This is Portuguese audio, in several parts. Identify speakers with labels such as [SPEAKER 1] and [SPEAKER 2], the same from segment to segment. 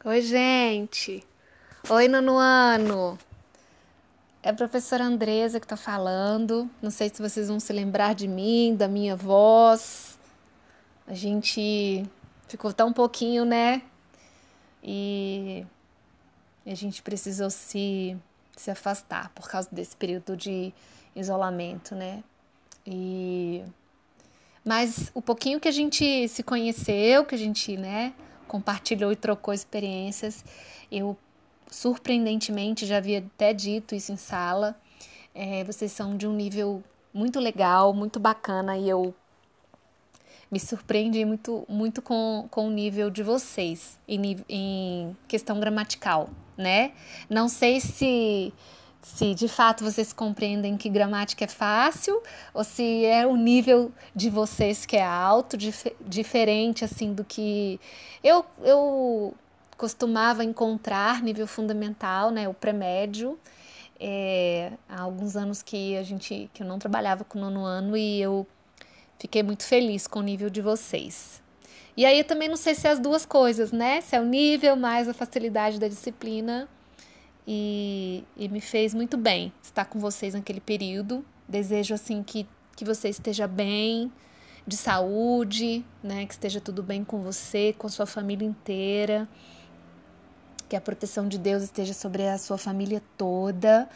[SPEAKER 1] Oi, gente. Oi, nono ano. É a professora Andresa que tá falando. Não sei se vocês vão se lembrar de mim, da minha voz. A gente ficou tão pouquinho, né? E a gente precisou se afastar por causa desse período de isolamento, né? E mas o pouquinho que a gente se conheceu, que a gente, né, compartilhou e trocou experiências, eu surpreendentemente já havia até dito isso em sala. Vocês são de um nível muito legal, muito bacana e eu me surpreendi muito com o nível de vocês em questão gramatical, né? Não sei se de fato vocês compreendem que gramática é fácil ou se é o nível de vocês que é alto, diferente assim do que eu costumava encontrar nível fundamental, né? O pré-médio. Há alguns anos que eu não trabalhava com o nono ano e eu fiquei muito feliz com o nível de vocês. E aí eu também não sei se é as duas coisas, né? Se é o nível mais a facilidade da disciplina e me fez muito bem estar com vocês naquele período. Desejo assim que você esteja bem, de saúde, né? Que esteja tudo bem com você, com a sua família inteira. Que a proteção de Deus esteja sobre a sua família toda,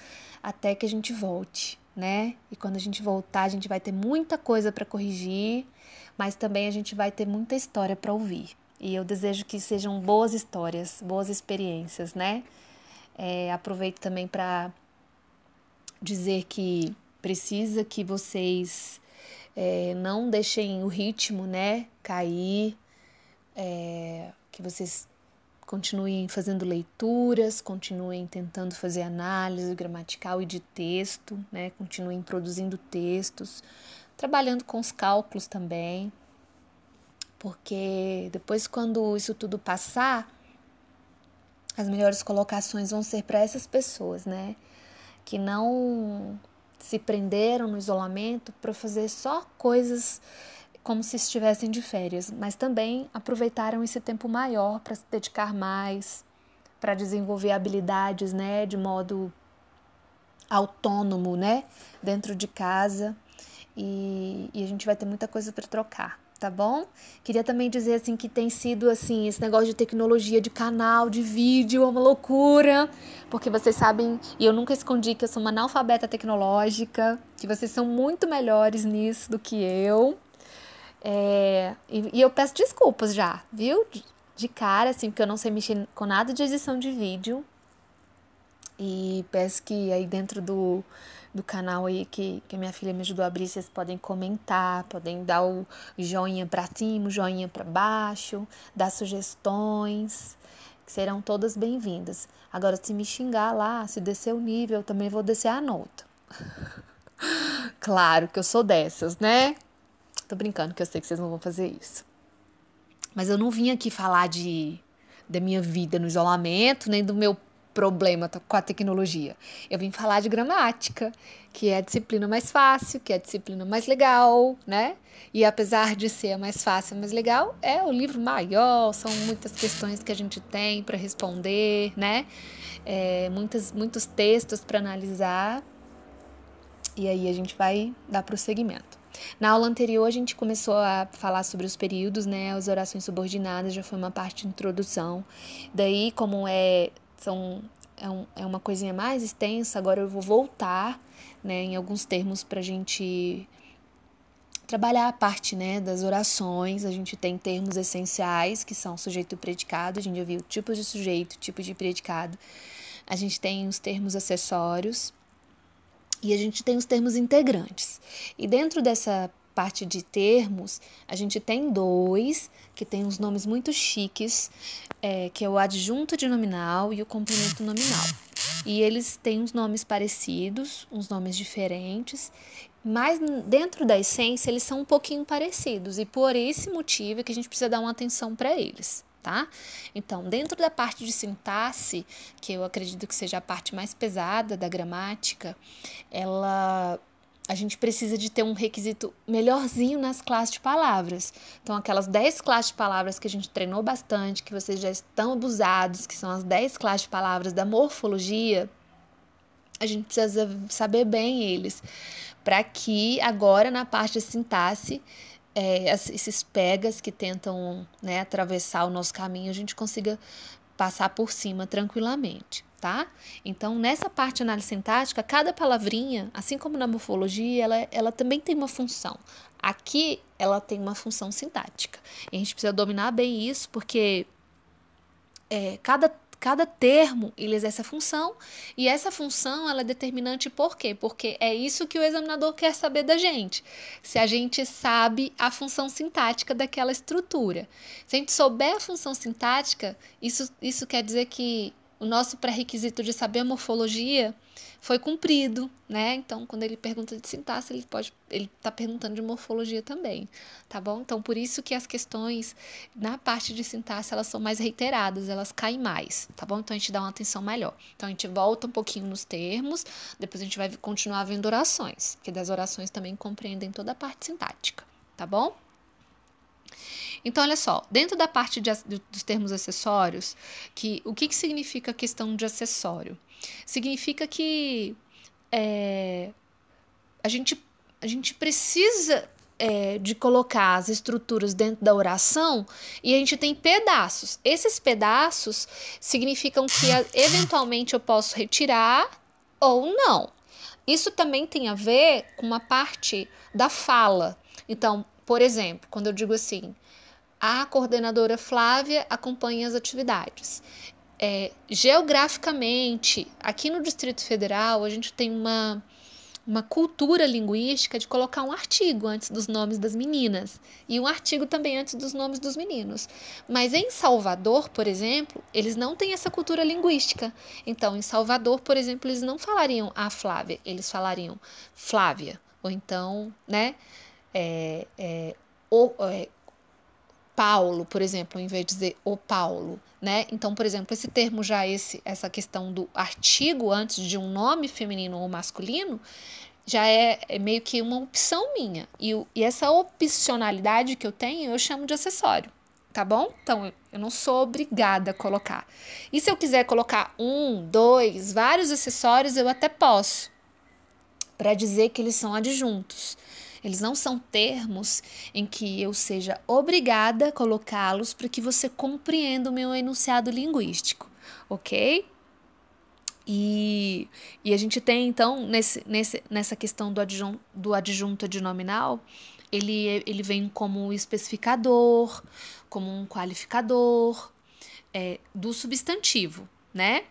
[SPEAKER 1] até que a gente volte, né? E quando a gente voltar, a gente vai ter muita coisa para corrigir, mas também a gente vai ter muita história para ouvir. E eu desejo que sejam boas histórias, boas experiências, né? Aproveito também para dizer que precisa que vocês não deixem o ritmo, né, cair, que vocês continuem fazendo leituras, continuem tentando fazer análise gramatical e de texto, né? Continuem produzindo textos, trabalhando com os cálculos também, porque depois quando isso tudo passar, as melhores colocações vão ser para essas pessoas, né? Que não se prenderam no isolamento para fazer só coisas como se estivessem de férias, mas também aproveitaram esse tempo maior para se dedicar mais, para desenvolver habilidades, né, de modo autônomo, né, dentro de casa e a gente vai ter muita coisa para trocar, tá bom? Queria também dizer assim que tem sido assim esse negócio de tecnologia de canal, de vídeo, é uma loucura, porque vocês sabem e eu nunca escondi que eu sou uma analfabeta tecnológica, que vocês são muito melhores nisso do que eu. E eu peço desculpas já, viu? De cara, assim, porque eu não sei mexer com nada de edição de vídeo. E peço que aí dentro do canal aí que a minha filha me ajudou a abrir, vocês podem comentar, podem dar o joinha pra cima, o joinha pra baixo, dar sugestões, que serão todas bem-vindas. Agora, se me xingar lá, se descer o nível, eu também vou descer a nota. Claro que eu sou dessas, né? Tô brincando que eu sei que vocês não vão fazer isso. Mas eu não vim aqui falar da minha vida no isolamento, nem do meu problema com a tecnologia. Eu vim falar de gramática, que é a disciplina mais fácil, que é a disciplina mais legal, né? E apesar de ser a mais fácil e mais legal, é o livro maior, são muitas questões que a gente tem para responder, né? Muitos textos para analisar. E aí a gente vai dar prosseguimento. Na aula anterior a gente começou a falar sobre os períodos, né? As orações subordinadas já foi uma parte de introdução. Daí, como é uma coisinha mais extensa, agora eu vou voltar, né, em alguns termos para a gente trabalhar a parte, né, das orações. A gente tem termos essenciais, que são sujeito e predicado. A gente já viu tipos de sujeito, tipos de predicado. A gente tem os termos acessórios. E a gente tem os termos integrantes. E dentro dessa parte de termos, a gente tem dois que tem uns nomes muito chiques, que é o adjunto de nominal e o complemento nominal. E eles têm uns nomes parecidos, uns nomes diferentes, mas dentro da essência eles são um pouquinho parecidos. E por esse motivo é que a gente precisa dar uma atenção para eles. Tá? Então, dentro da parte de sintaxe, que eu acredito que seja a parte mais pesada da gramática, ela a gente precisa de ter um requisito melhorzinho nas classes de palavras. Então, aquelas 10 classes de palavras que a gente treinou bastante, que vocês já estão abusados, que são as 10 classes de palavras da morfologia, a gente precisa saber bem eles, para que agora na parte de sintaxe, esses pegas que tentam, né, atravessar o nosso caminho, a gente consiga passar por cima tranquilamente, tá? Então, nessa parte de análise sintática, cada palavrinha, assim como na morfologia, ela também tem uma função. Aqui, ela tem uma função sintática. E a gente precisa dominar bem isso, porque cada termo ele exerce a função, e essa função ela é determinante por quê? Porque é isso que o examinador quer saber da gente, se a gente sabe a função sintática daquela estrutura. Se a gente souber a função sintática, isso quer dizer que o nosso pré-requisito de saber a morfologia foi cumprido, né? Então, quando ele pergunta de sintaxe, ele está perguntando de morfologia também, tá bom? Então, por isso que as questões na parte de sintaxe, elas são mais reiteradas, elas caem mais, tá bom? Então, a gente dá uma atenção melhor. Então, a gente volta um pouquinho nos termos, depois a gente vai continuar vendo orações, que das orações também compreendem toda a parte sintática, tá bom? Então, olha só, dentro da parte dos termos acessórios, o que significa a questão de acessório? Significa que a gente precisa de colocar as estruturas dentro da oração e a gente tem pedaços. Esses pedaços significam que eventualmente eu posso retirar ou não. Isso também tem a ver com uma parte da fala. Então, por exemplo, quando eu digo assim, a coordenadora Flávia acompanha as atividades. Geograficamente, aqui no Distrito Federal, a gente tem uma cultura linguística de colocar um artigo antes dos nomes das meninas e um artigo também antes dos nomes dos meninos. Mas em Salvador, por exemplo, eles não têm essa cultura linguística. Então, em Salvador, por exemplo, eles não falariam a Flávia, eles falariam Flávia. Ou então, né, Paulo, por exemplo, em vez de dizer o Paulo, né? Então, por exemplo, esse termo já, essa questão do artigo antes de um nome feminino ou masculino, já é meio que uma opção minha. E essa opcionalidade que eu tenho, eu chamo de acessório, tá bom? Então, eu não sou obrigada a colocar. E se eu quiser colocar um, dois, vários acessórios, eu até posso, para dizer que eles são adjuntos. Eles não são termos em que eu seja obrigada a colocá-los para que você compreenda o meu enunciado linguístico, ok? E a gente tem, então, nessa questão do adjunto adnominal, ele vem como um especificador, como um qualificador do substantivo, né?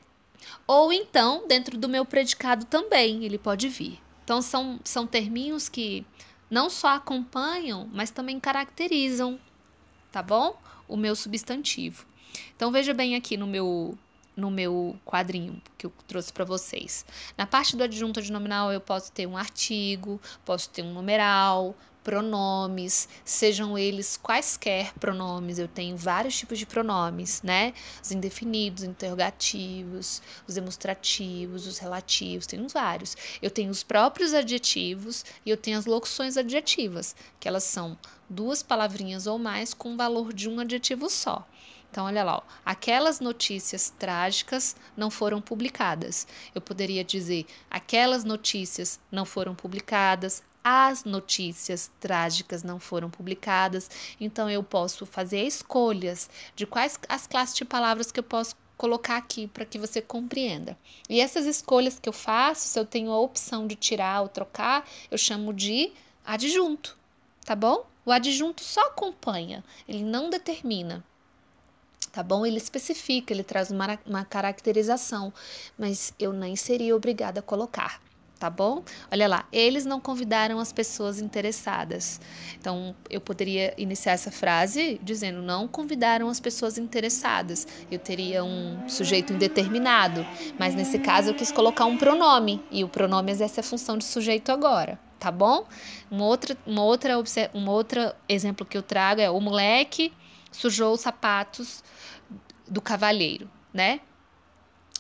[SPEAKER 1] Ou então, dentro do meu predicado também, ele pode vir. Então, são terminhos que não só acompanham, mas também caracterizam, tá bom? O meu substantivo. Então, veja bem aqui no meu quadrinho que eu trouxe para vocês. Na parte do adjunto adnominal, eu posso ter um artigo, posso ter um numeral, pronomes, sejam eles quaisquer pronomes. Eu tenho vários tipos de pronomes, né? Os indefinidos, interrogativos, os demonstrativos, os relativos, tenho vários. Eu tenho os próprios adjetivos e eu tenho as locuções adjetivas, que elas são duas palavrinhas ou mais com o valor de um adjetivo só. Então, olha lá, ó. Aquelas notícias trágicas não foram publicadas. Eu poderia dizer, aquelas notícias não foram publicadas, as notícias trágicas não foram publicadas. Então, eu posso fazer escolhas de quais as classes de palavras que eu posso colocar aqui para que você compreenda. E essas escolhas que eu faço, se eu tenho a opção de tirar ou trocar, eu chamo de adjunto, tá bom? O adjunto só acompanha, ele não determina. Tá bom? Ele especifica, ele traz uma caracterização, mas eu nem seria obrigada a colocar, tá bom? Olha lá, eles não convidaram as pessoas interessadas. Então, eu poderia iniciar essa frase dizendo, não convidaram as pessoas interessadas. Eu teria um sujeito indeterminado, mas nesse caso eu quis colocar um pronome, e o pronome exerce a função de sujeito agora. Tá bom? Um outro exemplo que eu trago é o moleque sujou os sapatos do cavalheiro, né?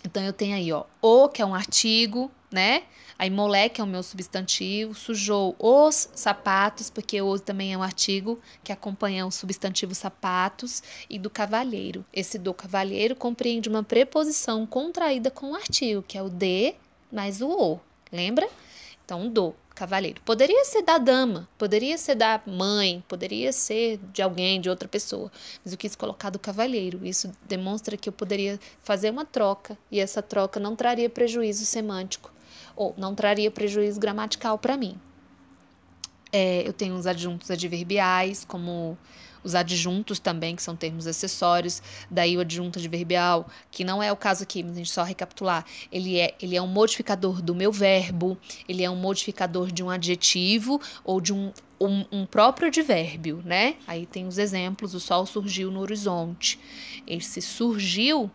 [SPEAKER 1] Então, eu tenho aí, ó, o, que é um artigo, né? Aí moleque é o meu substantivo, sujou os sapatos, porque o também é um artigo que acompanha o substantivo sapatos, e do cavalheiro. Esse do cavalheiro compreende uma preposição contraída com o artigo, que é o de mais o. Lembra? Então, do cavalheiro. Poderia ser da dama, poderia ser da mãe, poderia ser de alguém, de outra pessoa, mas eu quis colocar do cavalheiro. Isso demonstra que eu poderia fazer uma troca, e essa troca não traria prejuízo semântico, ou não traria prejuízo gramatical para mim. Eu tenho os adjuntos adverbiais, como os adjuntos também, que são termos acessórios. Daí o adjunto adverbial, que não é o caso aqui, mas a gente só recapitular, ele é um modificador do meu verbo, ele é um modificador de um adjetivo ou de um próprio advérbio, né? Aí tem os exemplos: o sol surgiu no horizonte. Esse surgiu,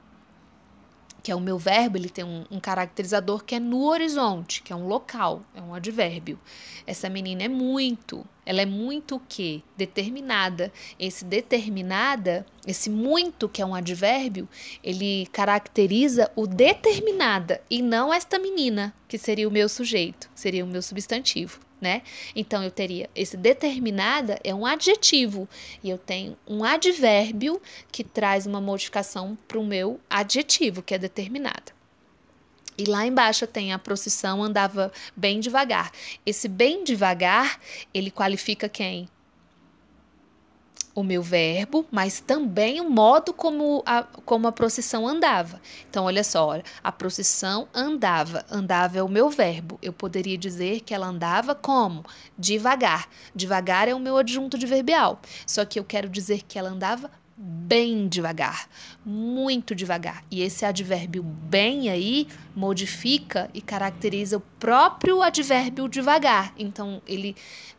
[SPEAKER 1] que é o meu verbo, ele tem um caracterizador que é no horizonte, que é um local, é um advérbio. Essa menina ela é muito o quê? Determinada. Esse determinada, esse muito, que é um advérbio, ele caracteriza o determinada e não esta menina, que seria o meu sujeito, seria o meu substantivo, né? Então eu teria esse determinada é um adjetivo e eu tenho um advérbio que traz uma modificação para o meu adjetivo, que é determinada. E lá embaixo tem a procissão andava bem devagar. Esse bem devagar, ele qualifica quem? O meu verbo, mas também o modo como a procissão andava. Então, olha só, a procissão andava. Andava é o meu verbo. Eu poderia dizer que ela andava como? Devagar. Devagar é o meu adjunto adverbial. Só que eu quero dizer que ela andava bem devagar, muito devagar. E esse advérbio bem aí modifica e caracteriza o próprio advérbio devagar. Então,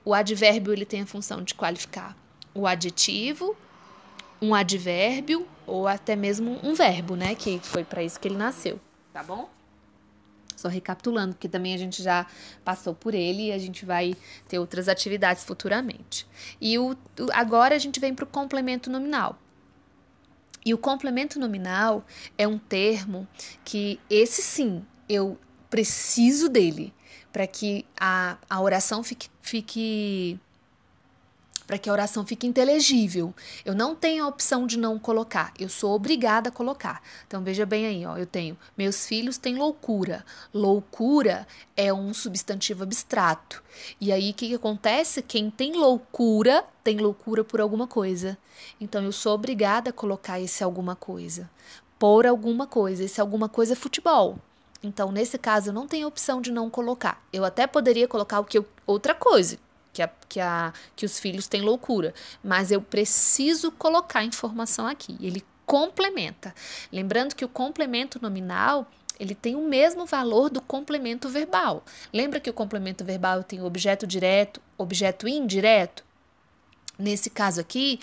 [SPEAKER 1] o advérbio ele tem a função de qualificar o adjetivo, um advérbio ou até mesmo um verbo, né? Que foi para isso que ele nasceu, tá bom? Só recapitulando, porque também a gente já passou por ele e a gente vai ter outras atividades futuramente. E agora a gente vem para o complemento nominal. E o complemento nominal é um termo que, esse sim, eu preciso dele para que a oração fique para que a oração fique inteligível. Eu não tenho a opção de não colocar, eu sou obrigada a colocar. Então veja bem aí, ó, eu tenho: meus filhos têm loucura. Loucura é um substantivo abstrato. E aí o que acontece? Quem tem loucura por alguma coisa. Então eu sou obrigada a colocar esse alguma coisa. Por alguma coisa. Esse alguma coisa é futebol. Então, nesse caso, eu não tenho opção de não colocar. Eu até poderia colocar outra coisa, que os filhos têm loucura, mas eu preciso colocar a informação aqui. Ele complementa. Lembrando que o complemento nominal, ele tem o mesmo valor do complemento verbal. Lembra que o complemento verbal tem objeto direto, objeto indireto? Nesse caso aqui,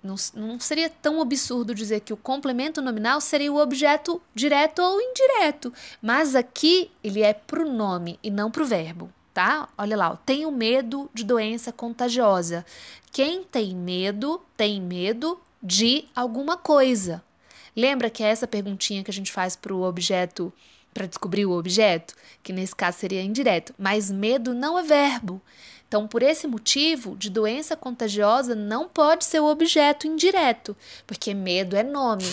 [SPEAKER 1] não seria tão absurdo dizer que o complemento nominal seria o objeto direto ou indireto, mas aqui ele é pro nome e não pro verbo. Tá? Olha lá, tenho medo de doença contagiosa. Quem tem medo de alguma coisa. Lembra que é essa perguntinha que a gente faz para o objeto, para descobrir o objeto? Que nesse caso seria indireto. Mas medo não é verbo. Então, por esse motivo, de doença contagiosa não pode ser o objeto indireto, porque medo é nome.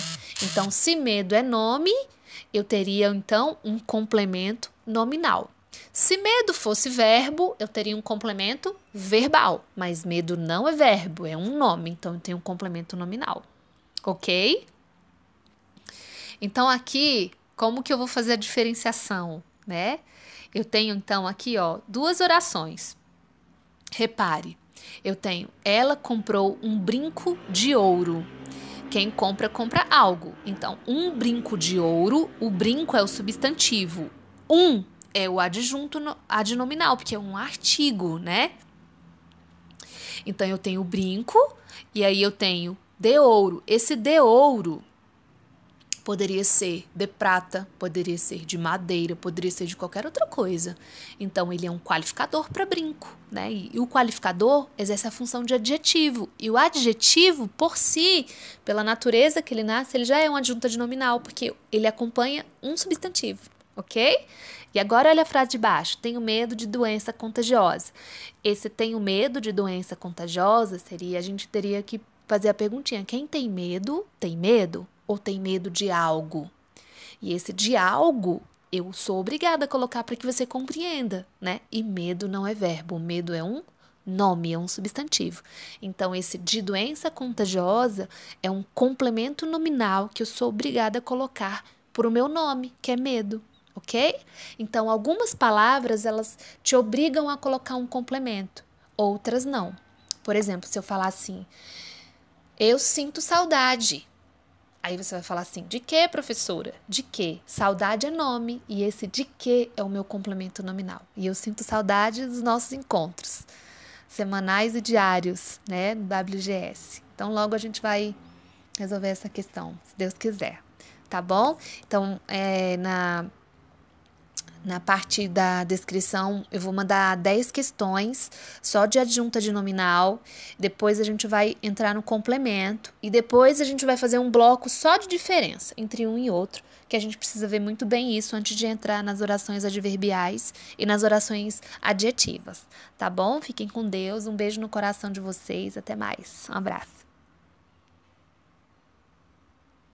[SPEAKER 1] Então, se medo é nome, eu teria, então, um complemento nominal. Se medo fosse verbo, eu teria um complemento verbal, mas medo não é verbo, é um nome, então eu tenho um complemento nominal, ok? Então aqui, como que eu vou fazer a diferenciação, né? Eu tenho então aqui, ó, duas orações. Repare, eu tenho: ela comprou um brinco de ouro. Quem compra, compra algo. Então, um brinco de ouro, o brinco é o substantivo. É o adjunto adnominal, porque é um artigo, né? Então, eu tenho brinco e aí eu tenho de ouro. Esse de ouro poderia ser de prata, poderia ser de madeira, poderia ser de qualquer outra coisa. Então, ele é um qualificador para brinco, né? E o qualificador exerce a função de adjetivo. E o adjetivo, por si, pela natureza que ele nasce, ele já é um adjunto adnominal, porque ele acompanha um substantivo. ok? E agora olha a frase de baixo. Tenho medo de doença contagiosa. Esse tenho medo de doença contagiosa seria, a gente teria que fazer a perguntinha: quem tem medo ou tem medo de algo? E esse de algo eu sou obrigada a colocar para que você compreenda, né? E medo não é verbo, medo é um nome, é um substantivo. Então, esse de doença contagiosa é um complemento nominal que eu sou obrigada a colocar por o meu nome, que é medo, ok? Então, algumas palavras, elas te obrigam a colocar um complemento, outras não. Por exemplo, se eu falar assim, eu sinto saudade. Aí você vai falar assim, de que, professora? De que? Saudade é nome e esse de que é o meu complemento nominal. E eu sinto saudade dos nossos encontros semanais e diários, né, no WGS. Então logo a gente vai resolver essa questão, se Deus quiser. Tá bom? Então, na parte da descrição, eu vou mandar 10 questões só de adjunta de nominal. Depois a gente vai entrar no complemento. E depois a gente vai fazer um bloco só de diferença entre um e outro, que a gente precisa ver muito bem isso antes de entrar nas orações adverbiais e nas orações adjetivas. Tá bom? Fiquem com Deus. Um beijo no coração de vocês. Até mais. Um abraço.